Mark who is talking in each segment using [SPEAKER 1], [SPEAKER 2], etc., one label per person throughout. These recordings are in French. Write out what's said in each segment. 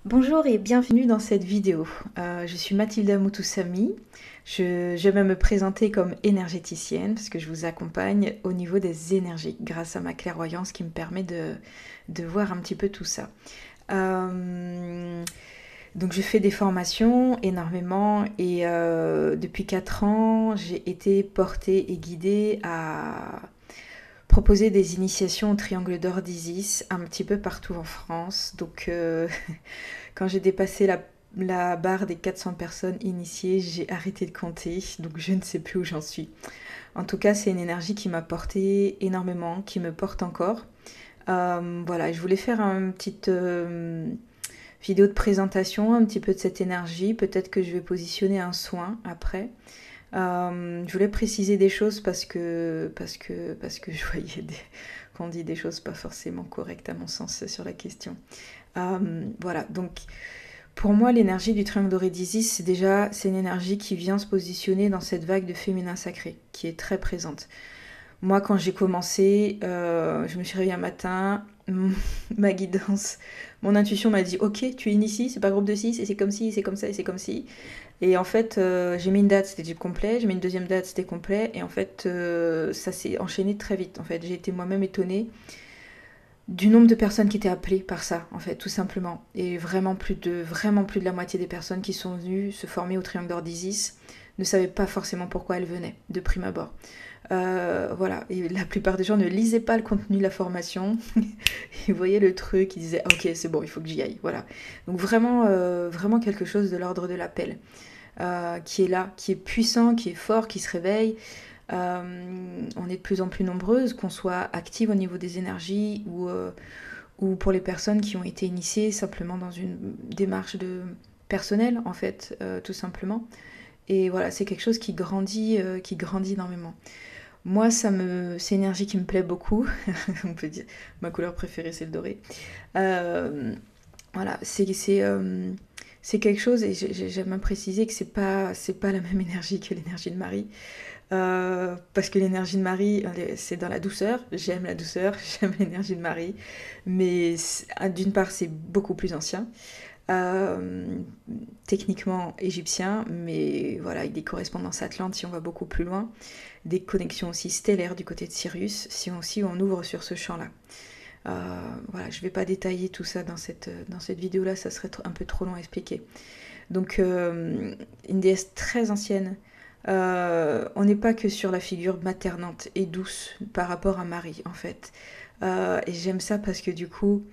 [SPEAKER 1] Bonjour et bienvenue dans cette vidéo. Je suis Mathilda Moutoussamy. Je vais me présenter comme énergéticienne parce que je vous accompagne au niveau des énergies grâce à ma clairvoyance qui me permet de voir un petit peu tout ça. Donc je fais des formations énormément et depuis 4 ans j'ai été portée et guidée à proposer des initiations au triangle d'or d'Isis un petit peu partout en France. Donc quand j'ai dépassé la barre des 400 personnes initiées, j'ai arrêté de compter, donc je ne sais plus où j'en suis. En tout cas, c'est une énergie qui m'a porté énormément, qui me porte encore. Voilà, je voulais faire une petite vidéo de présentation, un petit peu de cette énergie. Peut-être que je vais positionner un soin après. Je voulais préciser des choses parce que je voyais qu'on dit des choses pas forcément correctes à mon sens sur la question. Voilà, donc pour moi, l'énergie du triangle doré d'Isis, c'est une énergie qui vient se positionner dans cette vague de féminin sacré, qui est très présente. Moi, quand j'ai commencé, je me suis réveillée un matin, ma guidance, mon intuition m'a dit ok, tu es ici, c'est pas groupe de 6, et c'est comme ci, c'est comme ça, et c'est comme ci. Et en fait, j'ai mis une date, c'était du complet, j'ai mis une deuxième date, c'était complet, et en fait, ça s'est enchaîné très vite. En fait, j'ai été moi-même étonnée du nombre de personnes qui étaient appelées par ça, en fait, tout simplement. Et vraiment plus de la moitié des personnes qui sont venues se former au Triangle d'Or d'Isis ne savaient pas forcément pourquoi elles venaient, de prime abord. Voilà, et la plupart des gens ne lisaient pas le contenu de la formation, ils voyaient le truc, ils disaient ok c'est bon, il faut que j'y aille, voilà. Donc vraiment quelque chose de l'ordre de l'appel, qui est là, qui est puissant, qui est fort, qui se réveille. On est de plus en plus nombreuses, qu'on soit active au niveau des énergies ou pour les personnes qui ont été initiées simplement dans une démarche de personnelle en fait, tout simplement. Et voilà, c'est quelque chose qui grandit énormément. Moi, c'est une énergie qui me plaît beaucoup. On peut dire, ma couleur préférée, c'est le doré. Euh, voilà, c'est quelque chose, et j'aime à préciser que c'est pas la même énergie que l'énergie de Marie. Parce que l'énergie de Marie, c'est dans la douceur. J'aime la douceur, j'aime l'énergie de Marie. Mais d'une part, c'est beaucoup plus ancien. Euh, Techniquement égyptien, mais voilà, avec des correspondances atlantes si on va beaucoup plus loin. Des connexions aussi stellaires du côté de Sirius, si on ouvre sur ce champ-là. Voilà, je ne vais pas détailler tout ça dans cette vidéo-là, ça serait un peu trop long à expliquer. Donc, une déesse très ancienne. On n'est pas que sur la figure maternante et douce par rapport à Marie, en fait. Et j'aime ça parce que du coup,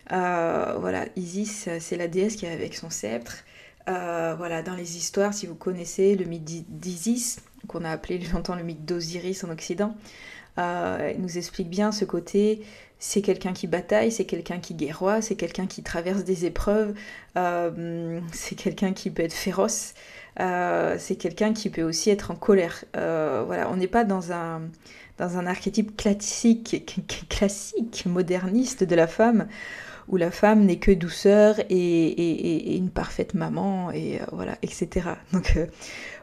[SPEAKER 1] voilà, Isis, c'est la déesse qui est avec son sceptre. Voilà, dans les histoires, si vous connaissez le mythe d'Isis, qu'on a appelé longtemps le mythe d'Osiris en Occident, il nous explique bien ce côté, c'est quelqu'un qui bataille, c'est quelqu'un qui guerroie, c'est quelqu'un qui traverse des épreuves, c'est quelqu'un qui peut être féroce, c'est quelqu'un qui peut aussi être en colère. Voilà, on n'est pas dans un archétype classique, moderniste de la femme, où la femme n'est que douceur et une parfaite maman, et voilà, etc. Donc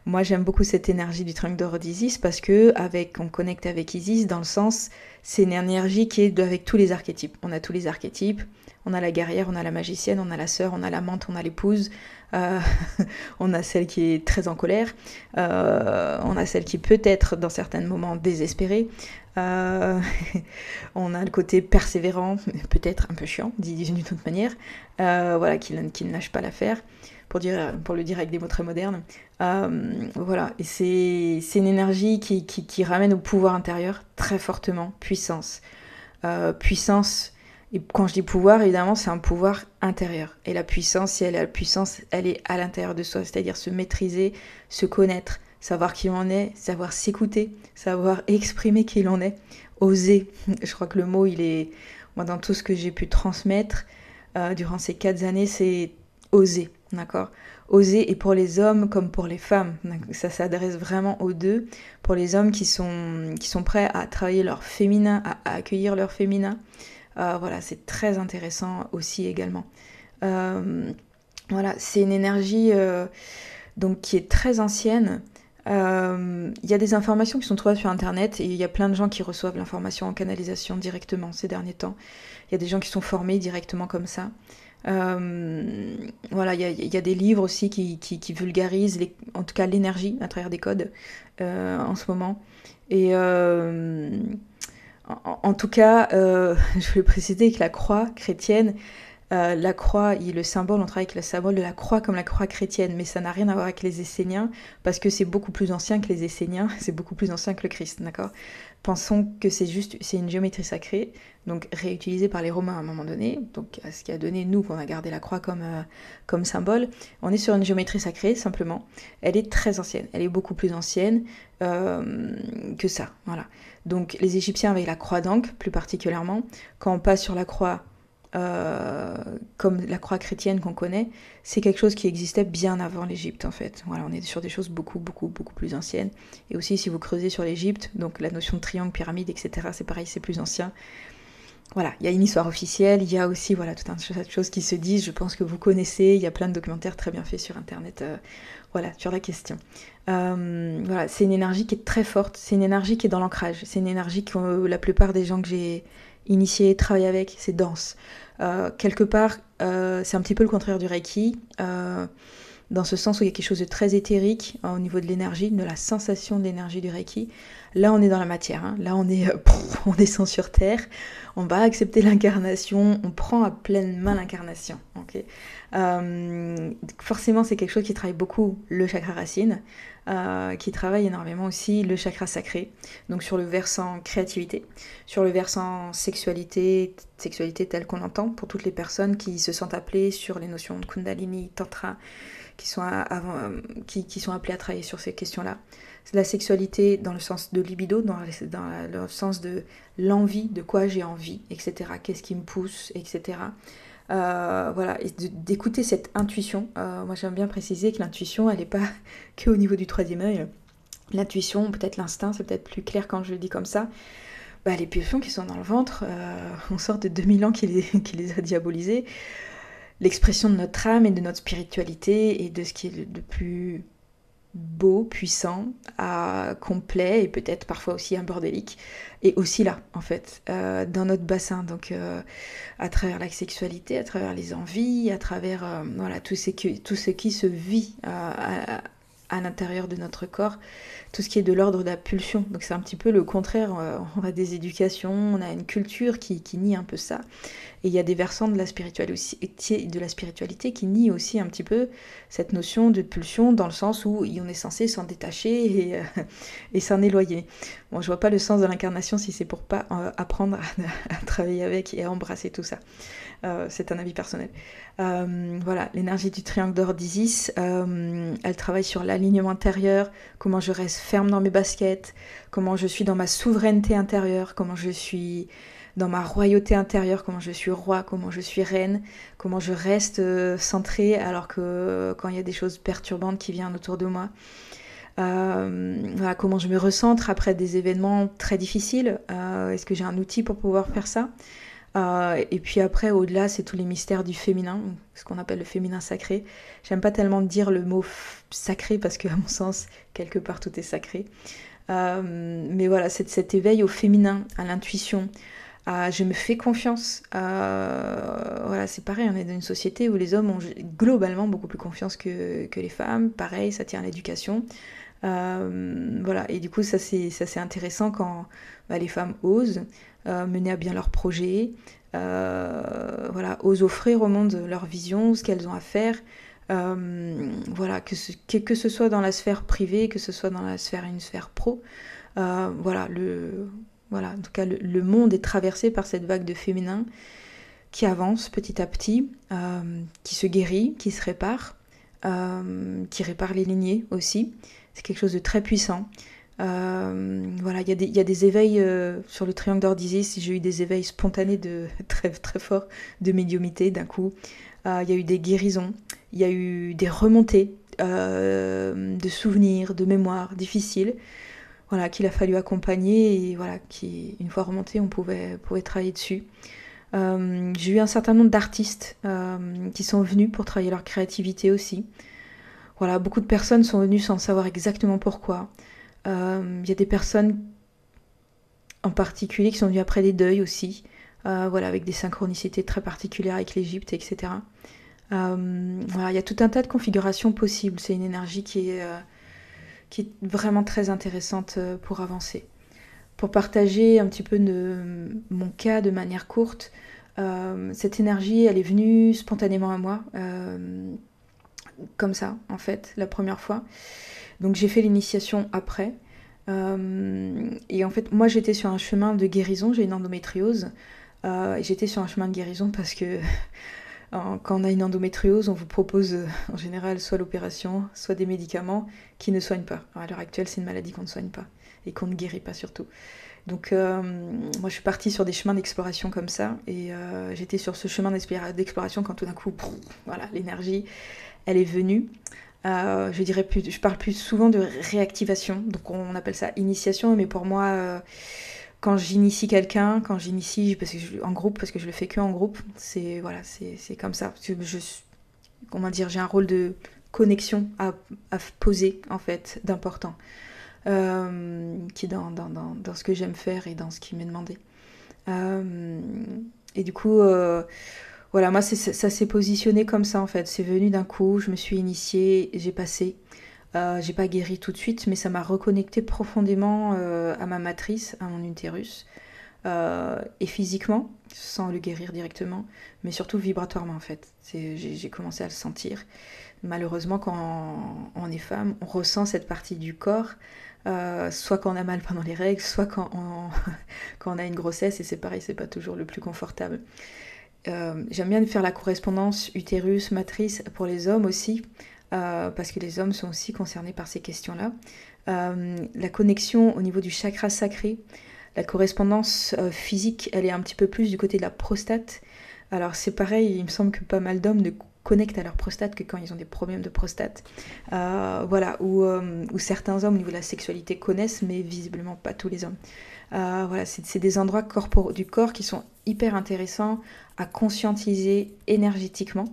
[SPEAKER 1] moi j'aime beaucoup cette énergie du triangle d'or d'Isis parce que on connecte avec Isis dans le sens, c'est une énergie qui est avec tous les archétypes. On a tous les archétypes, on a la guerrière, on a la magicienne, on a la sœur, on a l'amante, on a l'épouse, euh, on a celle qui est très en colère, on a celle qui peut être dans certains moments désespérée, euh, on a le côté persévérant, peut-être un peu chiant, dit d'une autre manière, voilà, qui ne lâche pas l'affaire, pour le dire avec des mots très modernes. Voilà, et c'est une énergie qui ramène au pouvoir intérieur très fortement, puissance. Puissance, et quand je dis pouvoir, évidemment, c'est un pouvoir intérieur. Et la puissance, si elle est la puissance, elle est à l'intérieur de soi, c'est-à-dire se maîtriser, se connaître, savoir qui on est, savoir s'écouter, savoir exprimer qui l'on est, oser. Je crois que le mot, il est, moi, dans tout ce que j'ai pu transmettre durant ces 4 années, c'est oser, d'accord. Oser, et pour les hommes comme pour les femmes, ça s'adresse vraiment aux deux. Pour les hommes qui sont prêts à travailler leur féminin, à accueillir leur féminin, voilà, c'est très intéressant aussi également. Euh, voilà, c'est une énergie donc qui est très ancienne. Il y a des informations qui sont trouvées sur internet et il y a plein de gens qui reçoivent l'information en canalisation directement ces derniers temps. Il y a des gens qui sont formés directement comme ça. Voilà, il y a des livres aussi qui vulgarisent, en tout cas l'énergie à travers des codes en ce moment. Et en tout cas, je voulais préciser que la croix chrétienne, la croix, le symbole, on travaille avec le symbole de la croix comme la croix chrétienne, mais ça n'a rien à voir avec les Esséniens, parce que c'est beaucoup plus ancien que les Esséniens, c'est beaucoup plus ancien que le Christ, d'accord? Pensons que c'est une géométrie sacrée, donc réutilisée par les Romains à un moment donné, donc ce qui a donné, nous, qu'on a gardé la croix comme symbole. On est sur une géométrie sacrée, simplement. Elle est très ancienne, elle est beaucoup plus ancienne que ça, voilà. Donc les Égyptiens avaient la croix d'Ankh, plus particulièrement. Quand on passe sur la croix comme la croix chrétienne qu'on connaît, c'est quelque chose qui existait bien avant l'Égypte en fait. Voilà, on est sur des choses beaucoup plus anciennes. Et aussi si vous creusez sur l'Égypte, donc la notion de triangle, pyramide, etc., c'est pareil, c'est plus ancien. Voilà, il y a une histoire officielle, il y a aussi voilà, tout un tas de choses qui se disent, je pense que vous connaissez, il y a plein de documentaires très bien faits sur Internet voilà, sur la question. Voilà, c'est une énergie qui est très forte, c'est une énergie qui est dans l'ancrage, c'est une énergie que la plupart des gens que j'ai initiés, travaillé avec, c'est dense. Quelque part, c'est un petit peu le contraire du Reiki, dans ce sens où il y a quelque chose de très éthérique au niveau de l'énergie, de la sensation de l'énergie du Reiki. Là, on est dans la matière, hein. Là, on descend sur Terre, on va accepter l'incarnation, on prend à pleine main l'incarnation. Okay, forcément, c'est quelque chose qui travaille beaucoup le chakra racine, qui travaille énormément aussi le chakra sacré, donc sur le versant créativité, sur le versant sexualité telle qu'on l'entend, pour toutes les personnes qui se sentent appelées sur les notions de Kundalini, Tantra, qui sont appelées à travailler sur ces questions-là. C'est la sexualité dans le sens de libido, dans le sens de l'envie, de quoi j'ai envie, etc. Qu'est-ce qui me pousse, etc. Voilà, et d'écouter cette intuition. Moi, j'aime bien préciser que l'intuition, elle n'est pas que au niveau du troisième œil. L'intuition, peut-être l'instinct, c'est peut-être plus clair quand je le dis comme ça. Bah, les pulsions qui sont dans le ventre, on sort de 2000 ans qui les a diabolisées. L'expression de notre âme et de notre spiritualité et de ce qui est de plus beau, puissant, complet et peut-être parfois aussi un bordélique, et aussi là en fait dans notre bassin, donc à travers la sexualité, à travers les envies, à travers voilà tout ce qui se vit à l'intérieur de notre corps, tout ce qui est de l'ordre de la pulsion. Donc c'est un petit peu le contraire, on a des éducations, on a une culture qui nie un peu ça. Et il y a des versants de la spiritualité qui nient aussi un petit peu cette notion de pulsion, dans le sens où on est censé s'en détacher et s'en éloigner. Bon, je vois pas le sens de l'incarnation si c'est pour pas apprendre à travailler avec et à embrasser tout ça. C'est un avis personnel. Voilà, l'énergie du triangle d'or d'Isis, elle travaille sur l'alignement intérieur, comment je reste ferme dans mes baskets, comment je suis dans ma souveraineté intérieure, comment je suis dans ma royauté intérieure, comment je suis roi, comment je suis reine, comment je reste centrée alors que quand il y a des choses perturbantes qui viennent autour de moi. Voilà, comment je me recentre après des événements très difficiles. Est-ce que j'ai un outil pour pouvoir faire ça? Et puis après, au-delà, c'est tous les mystères du féminin, ce qu'on appelle le féminin sacré. J'aime pas tellement dire le mot sacré parce qu'à mon sens, quelque part, tout est sacré. Mais voilà, cet éveil au féminin, à l'intuition, je me fais confiance. Voilà, c'est pareil, on est dans une société où les hommes ont globalement beaucoup plus confiance que les femmes. Pareil, ça tient à l'éducation. Voilà, et du coup, ça c'est intéressant quand les femmes osent mener à bien leurs projets, voilà, osent offrir au monde leur vision, ce qu'elles ont à faire. Voilà, que ce soit dans la sphère privée, que ce soit dans une sphère pro. Voilà, en tout cas, le monde est traversé par cette vague de féminin qui avance petit à petit, qui se guérit, qui se répare, qui répare les lignées aussi. C'est quelque chose de très puissant. Voilà, il y a des éveils sur le triangle d'or d'Isis. J'ai eu des éveils spontanés très, très forts de médiumité d'un coup. Il y a eu des guérisons, il y a eu des remontées de souvenirs, de mémoires difficiles. Voilà, qu'il a fallu accompagner et voilà, une fois remonté, on pouvait travailler dessus. J'ai eu un certain nombre d'artistes qui sont venus pour travailler leur créativité aussi. Voilà, beaucoup de personnes sont venues sans savoir exactement pourquoi. Il y a des personnes en particulier qui sont venues après des deuils aussi. voilà, avec des synchronicités très particulières avec l'Égypte, etc. Voilà, il y a tout un tas de configurations possibles. C'est une énergie qui est vraiment très intéressante pour avancer. Pour partager un petit peu mon cas de manière courte, cette énergie, elle est venue spontanément à moi, comme ça, en fait, la première fois. Donc j'ai fait l'initiation après. Et en fait, moi, j'étais sur un chemin de guérison. J'ai une endométriose. Et j'étais sur un chemin de guérison parce que quand on a une endométriose, on vous propose en général soit l'opération, soit des médicaments qui ne soignent pas. Alors, à l'heure actuelle, c'est une maladie qu'on ne soigne pas et qu'on ne guérit pas surtout. Donc moi je suis partie sur des chemins d'exploration comme ça et j'étais sur ce chemin d'exploration quand tout d'un coup, voilà, l'énergie, elle est venue. Je parle plus souvent de réactivation, donc on appelle ça initiation, mais pour moi, quand j'initie quelqu'un, en groupe, parce que je le fais que en groupe, c'est voilà, c'est comme ça. Comment dire, j'ai un rôle de connexion à poser en fait, d'important, qui est dans ce que j'aime faire et dans ce qui m'est demandé. Et du coup, voilà, moi ça s'est positionné comme ça en fait. C'est venu d'un coup, je me suis initiée, j'ai passé. J'ai pas guéri tout de suite, mais ça m'a reconnecté profondément à ma matrice, à mon utérus, et physiquement, sans le guérir directement, mais surtout vibratoirement en fait. J'ai commencé à le sentir. Malheureusement, quand on est femme, on ressent cette partie du corps, soit quand on a mal pendant les règles, soit quand on a une grossesse, et c'est pareil, c'est pas toujours le plus confortable. J'aime bien faire la correspondance utérus-matrice pour les hommes aussi, parce que les hommes sont aussi concernés par ces questions-là. La connexion au niveau du chakra sacré, la correspondance physique, elle est un petit peu plus du côté de la prostate. Alors c'est pareil, il me semble que pas mal d'hommes ne connectent à leur prostate que quand ils ont des problèmes de prostate. Voilà, où certains hommes au niveau de la sexualité connaissent, mais visiblement pas tous les hommes. Voilà, c'est des endroits du corps qui sont hyper intéressants à conscientiser énergétiquement.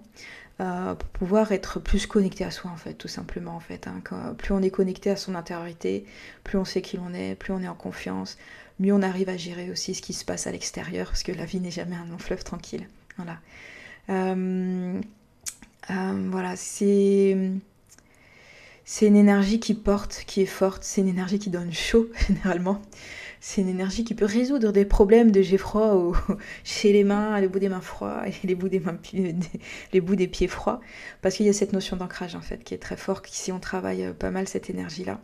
[SPEAKER 1] Pour pouvoir être plus connecté à soi en fait, tout simplement en fait. Plus on est connecté à son intériorité, plus on sait qui l'on est, plus on est en confiance, mieux on arrive à gérer aussi ce qui se passe à l'extérieur, parce que la vie n'est jamais un long fleuve tranquille. Voilà. Voilà, c'est une énergie qui porte, qui est forte, c'est une énergie qui donne chaud généralement. C'est une énergie qui peut résoudre des problèmes de j'ai froid chez les mains, les bouts des mains froids et les bouts les bouts des pieds froids. Parce qu'il y a cette notion d'ancrage en fait qui est très forte. Ici on travaille pas mal cette énergie-là.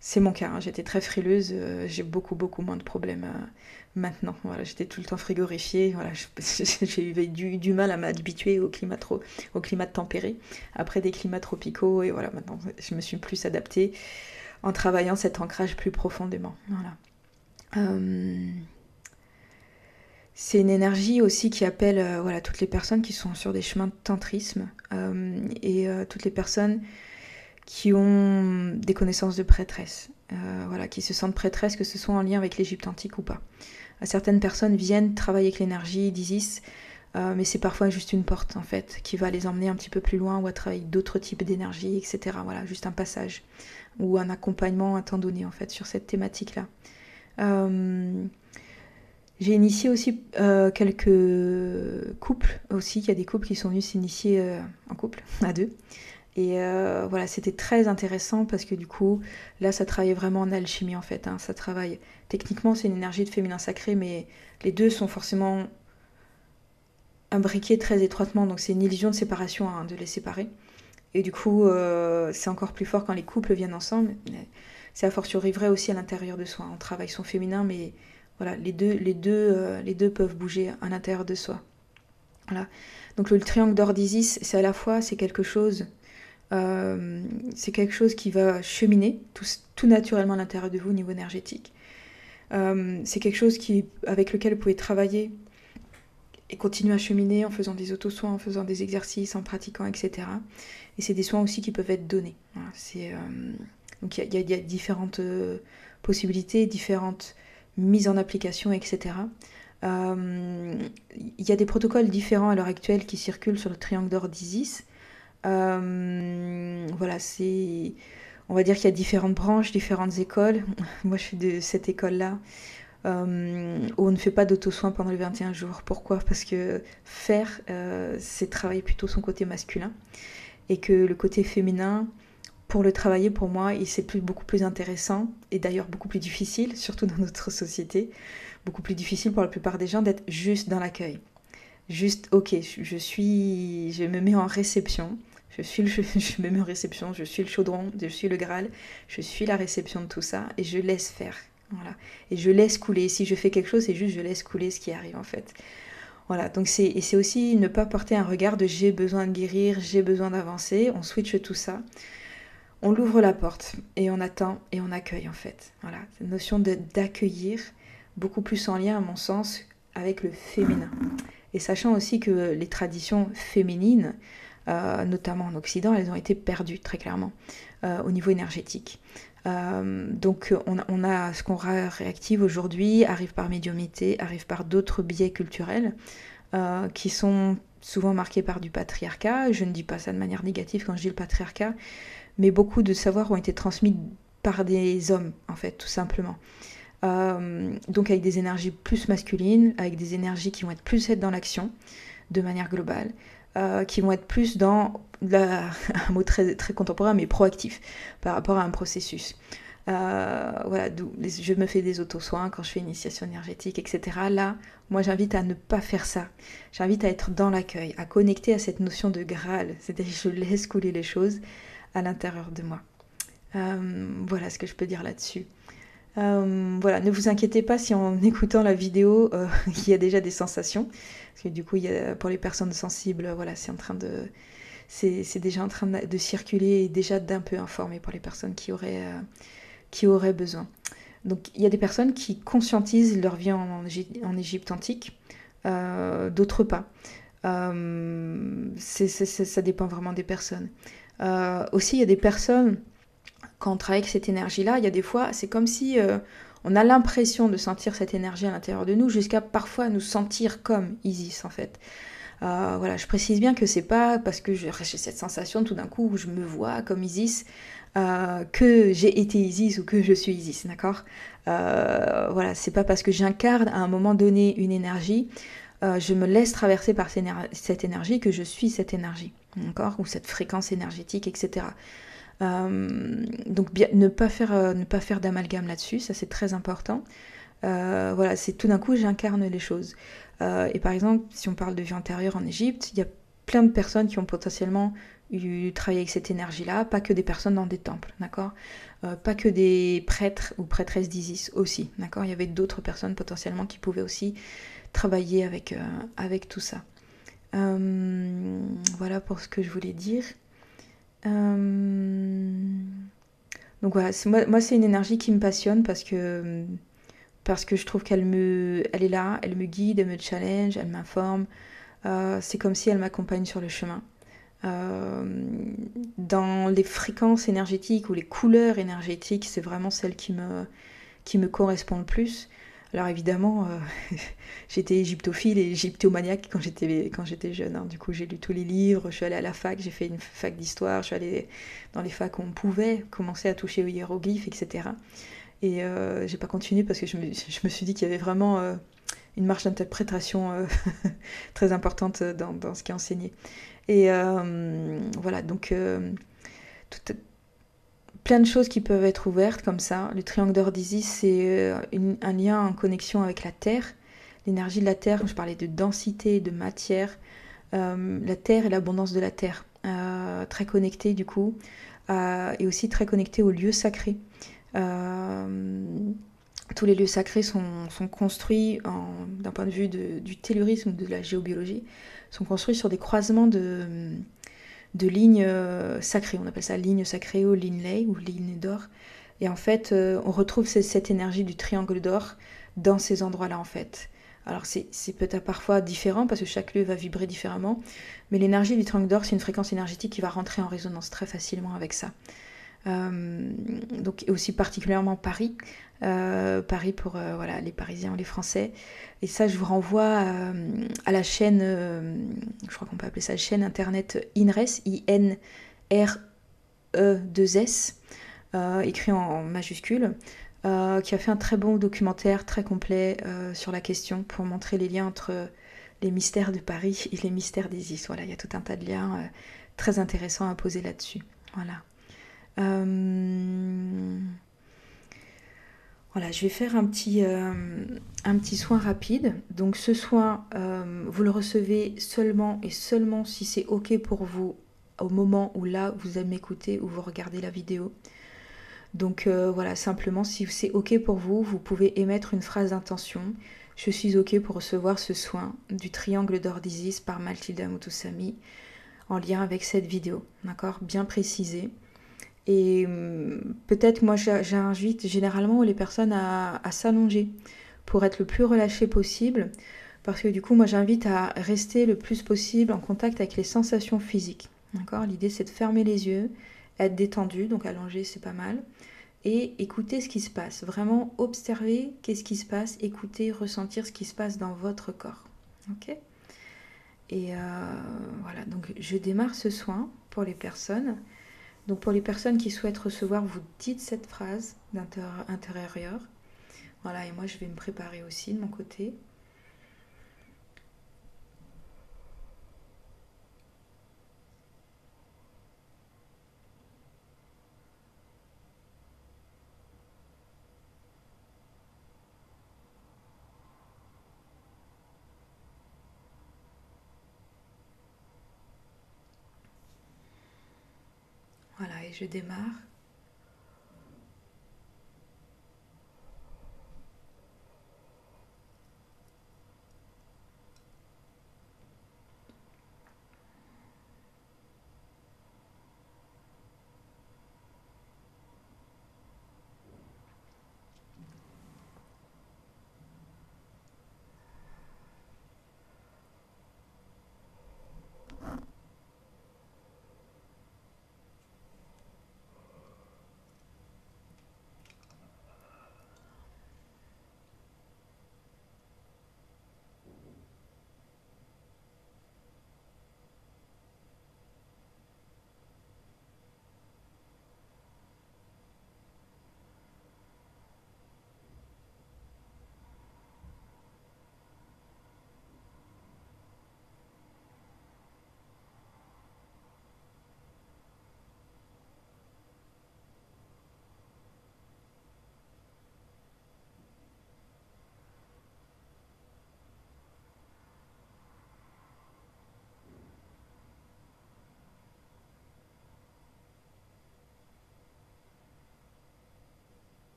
[SPEAKER 1] C'est mon cas, hein. J'étais très frileuse, j'ai beaucoup moins de problèmes maintenant. Voilà, j'étais tout le temps frigorifiée. Voilà, j'ai eu du mal à m'habituer au climat tempéré. Après des climats tropicaux et voilà, maintenant je me suis plus adaptée en travaillant cet ancrage plus profondément. Voilà. C'est une énergie aussi qui appelle voilà, toutes les personnes qui sont sur des chemins de tantrisme et toutes les personnes qui ont des connaissances de prêtresse, voilà, qui se sentent prêtresses, que ce soit en lien avec l'Égypte antique ou pas. Certaines personnes viennent travailler avec l'énergie d'Isis, mais c'est parfois juste une porte en fait qui va les emmener un petit peu plus loin ou à travailler d'autres types d'énergie, etc. Voilà, juste un passage ou un accompagnement à un temps donné en fait sur cette thématique-là. J'ai initié aussi quelques couples aussi. Il y a des couples qui sont venus s'initier en couple, à deux. Et voilà, c'était très intéressant parce que du coup, là, ça travaillait vraiment en alchimie en fait. Hein. Ça travaille. Techniquement, c'est une énergie de féminin sacré, mais les deux sont forcément imbriqués très étroitement. Donc c'est une illusion de séparation hein, de les séparer. Et du coup, c'est encore plus fort quand les couples viennent ensemble. C'est a fortiori vrai aussi à l'intérieur de soi. On travaille son féminin, mais voilà, les deux peuvent bouger à l'intérieur de soi. Voilà. Donc le triangle d'or d'Isis, c'est à la fois c'est quelque chose qui va cheminer tout naturellement à l'intérieur de vous au niveau énergétique. C'est quelque chose avec lequel vous pouvez travailler et continuer à cheminer en faisant des auto-soins, en faisant des exercices, en pratiquant, etc. Et c'est des soins aussi qui peuvent être donnés. Voilà, donc il y a différentes possibilités, différentes mises en application, etc. Il y a des protocoles différents à l'heure actuelle qui circulent sur le triangle d'or d'Isis. Voilà, on va dire qu'il y a différentes branches, différentes écoles. Moi, je suis de cette école-là. où on ne fait pas d'auto-soin pendant les 21 jours. Pourquoi? Parce que faire, c'est travailler plutôt son côté masculin, et que le côté féminin, pour le travailler, pour moi, c'est beaucoup plus intéressant, et d'ailleurs beaucoup plus difficile, surtout dans notre société, beaucoup plus difficile pour la plupart des gens d'être juste dans l'accueil. Juste, ok, je me mets en réception, je me mets en réception, je suis le chaudron, je suis le Graal, je suis la réception de tout ça, et je laisse faire. Voilà. Et je laisse couler. Si je fais quelque chose, c'est juste je laisse couler ce qui arrive en fait. Voilà, donc c'est aussi ne pas porter un regard de j'ai besoin de guérir, j'ai besoin d'avancer. On switch tout ça, on l'ouvre la porte et on attend et on accueille en fait. Voilà, cette notion d'accueillir, beaucoup plus en lien à mon sens avec le féminin. Et sachant aussi que les traditions féminines, notamment en Occident, elles ont été perdues très clairement au niveau énergétique. Donc on a ce qu'on réactive aujourd'hui, arrive par médiumnité, arrive par d'autres biais culturels qui sont souvent marqués par du patriarcat. Je ne dis pas ça de manière négative quand je dis le patriarcat, mais beaucoup de savoirs ont été transmis par des hommes, en fait, tout simplement. Donc avec des énergies plus masculines, avec des énergies qui vont être plus dans l'action, de manière globale, qui vont être plus dans un mot très, très contemporain, mais proactif, par rapport à un processus. Voilà, je me fais des auto-soins quand je fais initiation énergétique, etc. Là, moi j'invite à ne pas faire ça. J'invite à être dans l'accueil, à connecter à cette notion de Graal, c'est-à-dire je laisse couler les choses à l'intérieur de moi. Voilà ce que je peux dire là-dessus. Voilà, ne vous inquiétez pas si en écoutant la vidéo, il y a déjà des sensations, parce que du coup, pour les personnes sensibles, voilà, c'est déjà en train de circuler et déjà d'un peu informer pour les personnes qui auraient besoin. Donc, il y a des personnes qui conscientisent leur vie en Égypte antique, d'autres pas. Ça dépend vraiment des personnes. Aussi, il y a des personnes, quand on travaille avec cette énergie-là, il y a des fois, c'est comme si on a l'impression de sentir cette énergie à l'intérieur de nous, jusqu'à parfois nous sentir comme Isis, en fait. Voilà, je précise bien que c'est pas parce que j'ai cette sensation tout d'un coup où je me vois comme Isis que j'ai été Isis ou que je suis Isis, d'accord? Voilà, c'est pas parce que j'incarne à un moment donné une énergie, je me laisse traverser par cette énergie que je suis cette énergie, d'accord? Ou cette fréquence énergétique, etc. Donc ne pas faire d'amalgame là-dessus, ça c'est très important. Voilà, c'est tout d'un coup j'incarne les choses. Et par exemple, si on parle de vie antérieure en Égypte, il y a plein de personnes qui ont potentiellement travaillé avec cette énergie-là, pas que des personnes dans des temples, d'accord? Pas que des prêtres ou prêtresses d'Isis aussi, d'accord? Il y avait d'autres personnes potentiellement qui pouvaient aussi travailler avec tout ça. Voilà pour ce que je voulais dire. Donc voilà, moi c'est une énergie qui me passionne parce que je trouve elle est là, elle me guide, elle me challenge, elle m'informe. C'est comme si elle m'accompagne sur le chemin. Dans les fréquences énergétiques ou les couleurs énergétiques, c'est vraiment celle qui me correspond le plus. Alors évidemment, j'étais égyptophile et égyptomaniaque quand j'étais jeune. Hein. Du coup, j'ai lu tous les livres, je suis allée à la fac, j'ai fait une fac d'histoire, je suis allée dans les facs où on pouvait commencer à toucher aux hiéroglyphes, etc. Et j'ai pas continué parce que je me suis dit qu'il y avait vraiment une marge d'interprétation très importante dans ce qui est enseigné. Et voilà, donc plein de choses qui peuvent être ouvertes comme ça. Le triangle d'or d'Isis, c'est un lien en connexion avec la Terre, l'énergie de la Terre. Comme je parlais de densité, de matière, la Terre et l'abondance de la Terre. Très connecté du coup, et aussi très connecté aux lieux sacrés. Tous les lieux sacrés sont construits, d'un point de vue du tellurisme ou de la géobiologie, sont construits sur des croisements de lignes sacrées. On appelle ça ligne sacrée ou ligne ley ou ligne d'or. Et en fait, on retrouve cette énergie du triangle d'or dans ces endroits-là, en fait. Alors, c'est peut-être parfois différent parce que chaque lieu va vibrer différemment, mais l'énergie du triangle d'or, c'est une fréquence énergétique qui va rentrer en résonance très facilement avec ça. Donc aussi particulièrement Paris, Paris pour voilà, les Parisiens ou les Français. Et ça, je vous renvoie à la chaîne, je crois qu'on peut appeler ça chaîne internet INRES, INRE2S, écrit en majuscule. qui a fait un très bon documentaire, très complet sur la question pour montrer les liens entre les mystères de Paris et les mystères d'Isis. Voilà, il y a tout un tas de liens très intéressants à poser là-dessus. Voilà. Voilà, je vais faire un petit soin rapide. Donc ce soin, vous le recevez seulement et seulement si c'est OK pour vous au moment où là, vous allez m'écouter ou vous regardez la vidéo. Donc voilà, simplement, si c'est OK pour vous, vous pouvez émettre une phrase d'intention. Je suis OK pour recevoir ce soin du triangle d'or d'Isis par Mathilda Moutoussamy en lien avec cette vidéo. D'accord? Bien précisé. Et peut-être moi j'invite généralement les personnes à s'allonger pour être le plus relâché possible. Parce que du coup moi j'invite à rester le plus possible en contact avec les sensations physiques. D'accord? L'idée c'est de fermer les yeux, être détendu, donc allongé c'est pas mal. Et écouter ce qui se passe. Vraiment observer qu'est-ce qui se passe, écouter, ressentir ce qui se passe dans votre corps. Ok? Et voilà, donc je démarre ce soin pour les personnes. Donc pour les personnes qui souhaitent recevoir, vous dites cette phrase intérieure. Voilà, et moi je vais me préparer aussi de mon côté. Voilà, et je démarre.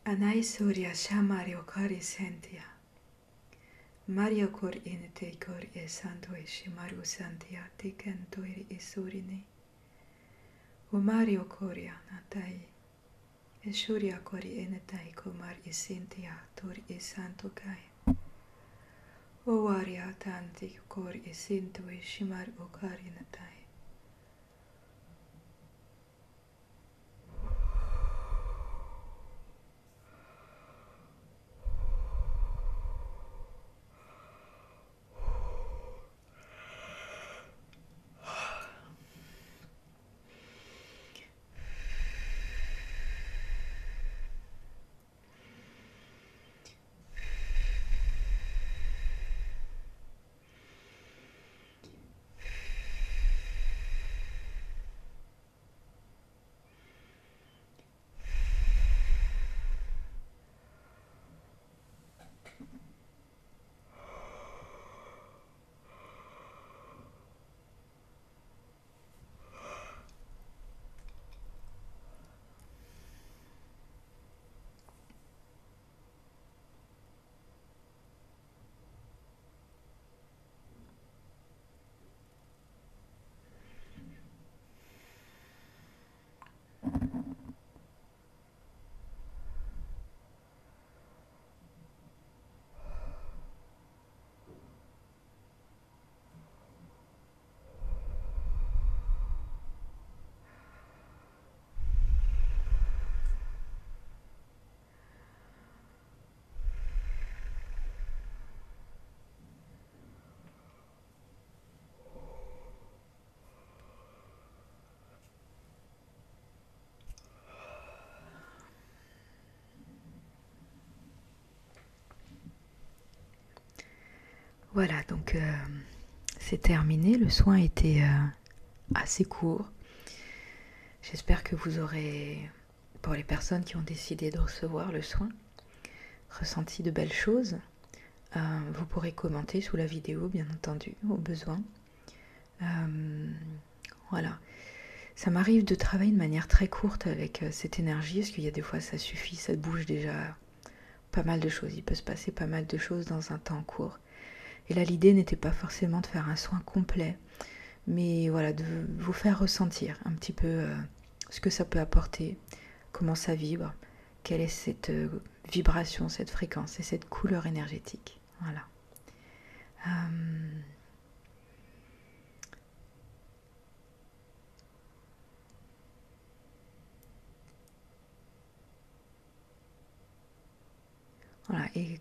[SPEAKER 1] Anai Surya Shamario Kari Sentia. Mario Kor Inete Kor e Santo e Shimaru Santia Tikentoiri e Surine. O Mario Koria Natai. E Shurya Kori Enetai Komar e Sentia Tor e Santo Kai. O Waria Tanti Kor e Sinto e Shimar o Kari Natai. Voilà, donc c'est terminé. Le soin était assez court. J'espère que vous aurez, pour les personnes qui ont décidé de recevoir le soin, ressenti de belles choses. Vous pourrez commenter sous la vidéo, bien entendu, au besoin. Voilà. Ça m'arrive de travailler de manière très courte avec cette énergie, parce qu'il y a des fois ça suffit, ça bouge déjà pas mal de choses. Il peut se passer pas mal de choses dans un temps court. Et là, l'idée n'était pas forcément de faire un soin complet, mais voilà, de vous faire ressentir un petit peu ce que ça peut apporter, comment ça vibre, quelle est cette vibration, cette fréquence et cette couleur énergétique. Voilà. Voilà, et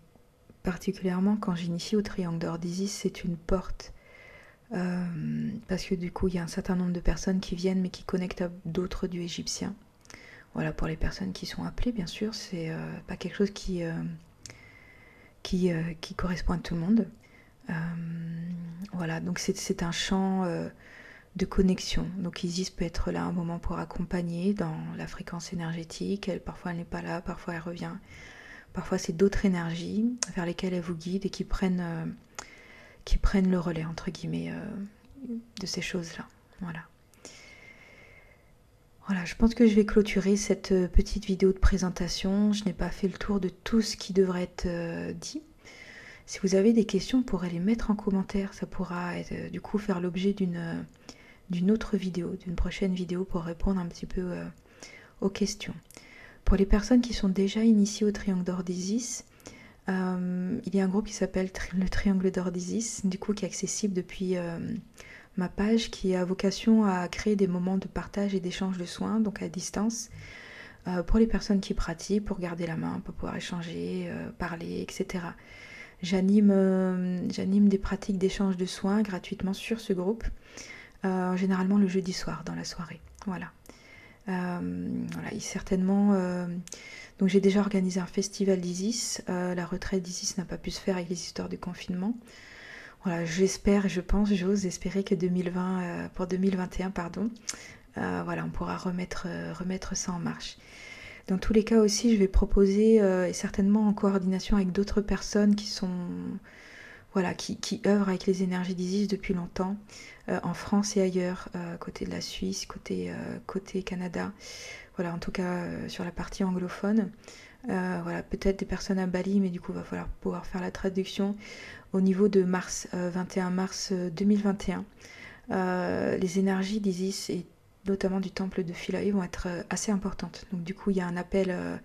[SPEAKER 1] particulièrement quand j'initie au triangle d'or d'Isis, c'est une porte. Parce que du coup, il y a un certain nombre de personnes qui viennent, mais qui connectent à d'autres dieux égyptiens. Voilà, pour les personnes qui sont appelées, bien sûr, c'est pas quelque chose qui correspond à tout le monde. Voilà, donc c'est un champ de connexion. Donc Isis peut être là un moment pour accompagner dans la fréquence énergétique. Parfois elle n'est pas là, parfois elle revient. Parfois c'est d'autres énergies vers lesquelles elle vous guide et qui prennent le relais, entre guillemets, de ces choses-là. Voilà. Voilà, je pense que je vais clôturer cette petite vidéo de présentation. Je n'ai pas fait le tour de tout ce qui devrait être dit. Si vous avez des questions, vous pourrez les mettre en commentaire. Ça pourra être, du coup faire l'objet d'une autre vidéo, d'une prochaine vidéo pour répondre un petit peu aux questions. Pour les personnes qui sont déjà initiées au Triangle d'Or d'Isis, il y a un groupe qui s'appelle le Triangle d'Or d'Isis, du coup qui est accessible depuis ma page, qui a vocation à créer des moments de partage et d'échange de soins, donc à distance, pour les personnes qui pratiquent, pour garder la main, pour pouvoir échanger, parler, etc. J'anime des pratiques d'échange de soins gratuitement sur ce groupe, généralement le jeudi soir dans la soirée. Voilà. Voilà, et certainement. Donc j'ai déjà organisé un festival d'Isis. La retraite d'Isis n'a pas pu se faire avec les histoires du confinement. Voilà, j'espère, je pense, j'ose espérer que pour 2021, pardon, voilà, on pourra remettre ça en marche. Dans tous les cas aussi, je vais proposer, et certainement en coordination avec d'autres personnes qui sont, voilà, qui œuvrent avec les énergies d'Isis depuis longtemps, en France et ailleurs, côté de la Suisse, côté Canada, voilà, en tout cas sur la partie anglophone. Voilà, peut-être des personnes à Bali, mais du coup, il va falloir pouvoir faire la traduction au niveau de mars, 21 mars 2021. Les énergies d'Isis et notamment du temple de Philae vont être assez importantes. Donc du coup, il y a un appel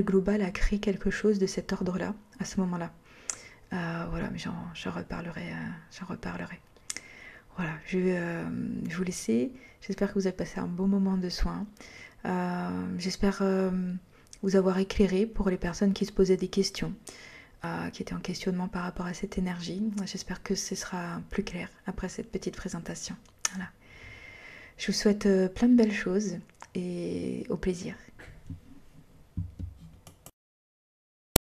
[SPEAKER 1] global à créer quelque chose de cet ordre-là, à ce moment-là. Voilà, mais j'en reparlerai. Voilà, je vais vous laisser. J'espère que vous avez passé un bon moment de soin. J'espère vous avoir éclairé pour les personnes qui se posaient des questions, qui étaient en questionnement par rapport à cette énergie. J'espère que ce sera plus clair après cette petite présentation. Voilà. Je vous souhaite plein de belles choses et au plaisir.